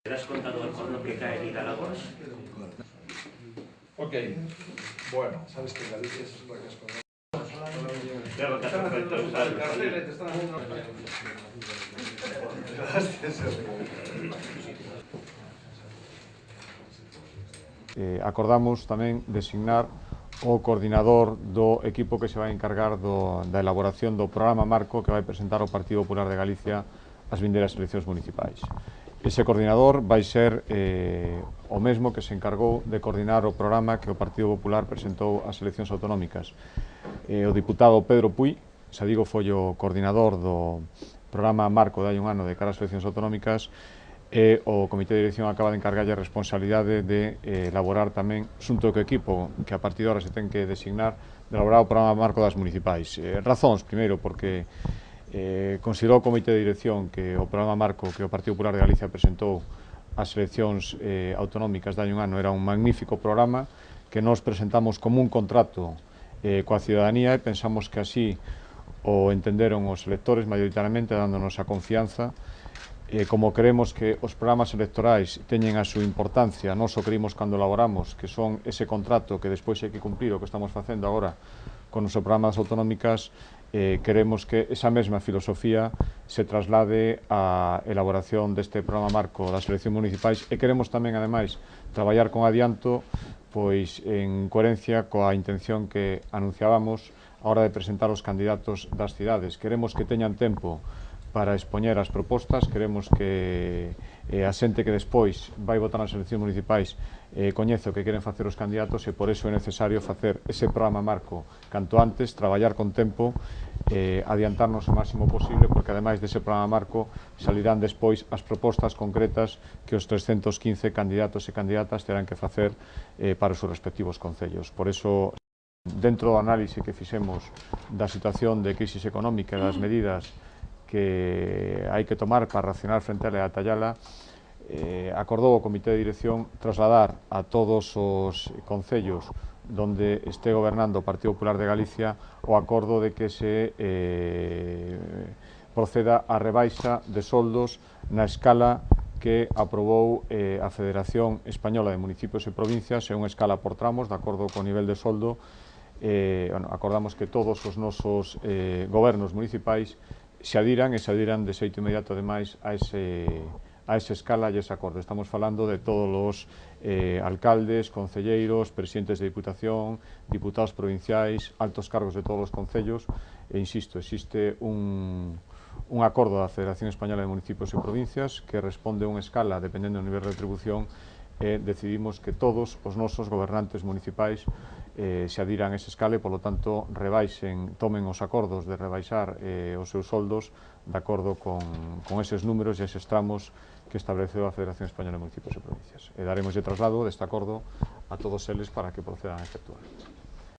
¿Te has contado el corno que cae en Iralagos? Ok, bueno, sabes que Galicia es la que es con... Claro, que hace falta usar el cartel, te están haciendo... Acordamos tamén designar o coordinador do equipo que se vai encargar da elaboración do programa marco que vai presentar o Partido Popular de Galicia as vindeiras eleccións municipais. Ese coordinador vai ser o mesmo que se encargou de coordinar o programa que o Partido Popular presentou ás eleccións autonómicas. O diputado Pedro Puy, xa digo, foi o coordinador do programa marco de hai un ano de cara ás eleccións autonómicas, e o Comité de Dirección acaba de encargarlle a responsabilidade de elaborar tamén, xunto co equipo que a partir de ahora se ten que designar, de elaborar o programa marco das municipais. Razóns, primeiro, porque considerou o Comité de Dirección que o programa marco que o Partido Popular de Galicia presentou ás eleccións autonómicas de hai un ano era un magnífico programa que nos presentamos como un contrato coa ciudadanía e pensamos que así o entenderon os electores maioritariamente, dándonos a confianza. Como creemos que os programas electorais teñen a súa importancia, nós o creímos cando elaboramos, que son ese contrato que despois hai que cumprir, o que estamos facendo agora con os programas autonómicas, queremos que esa mesma filosofía se traslade á elaboración deste programa marco das eleccións municipais e queremos tamén, ademais, traballar con adianto pois en coherencia coa intención que anunciábamos a hora de presentar os candidatos das cidades. Queremos que teñan tempo para expoñer as propostas, queremos que a xente que despois vai votar nas eleccións municipais coñece o que queren facer os candidatos e por iso é necesario facer ese programa marco canto antes, traballar con tempo, adiantarnos o máximo posible, porque ademais dese programa marco salirán despois as propostas concretas que os 315 candidatos e candidatas terán que facer para os seus respectivos concellos. Por iso, dentro do análise que fixemos da situación de crisis económica e das medidas que hai que tomar para reaccionar frente a ela e atallala, acordou o Comité de Dirección trasladar a todos os concellos donde este gobernando o Partido Popular de Galicia o acordo de que se proceda a rebaixa de soldos na escala que aprobou a Federación Española de Municipios e Provincias, é unha escala por tramos, de acordo co nivel de soldo. Acordamos que todos os nosos gobernos municipais se adiran de xeito inmediato, ademais, a esa escala e ese acordo. Estamos falando de todos os alcaldes, concelleiros, presidentes de diputación, diputados provinciais, altos cargos de todos os concellos, e insisto, existe un acordo da Federación Española de Municipios e Provincias que responde a unha escala dependendo do nivel de retribución, e decidimos que todos os nosos gobernantes municipais se adiran a esa escala e, polo tanto, tomen os acordos de rebaixar os seus soldos de acordo con eses números e eses tramos que estableceu a Federación Española de Municipios e Provincias. E daremos de traslado deste acordo a todos eles para que procedan a efectuar.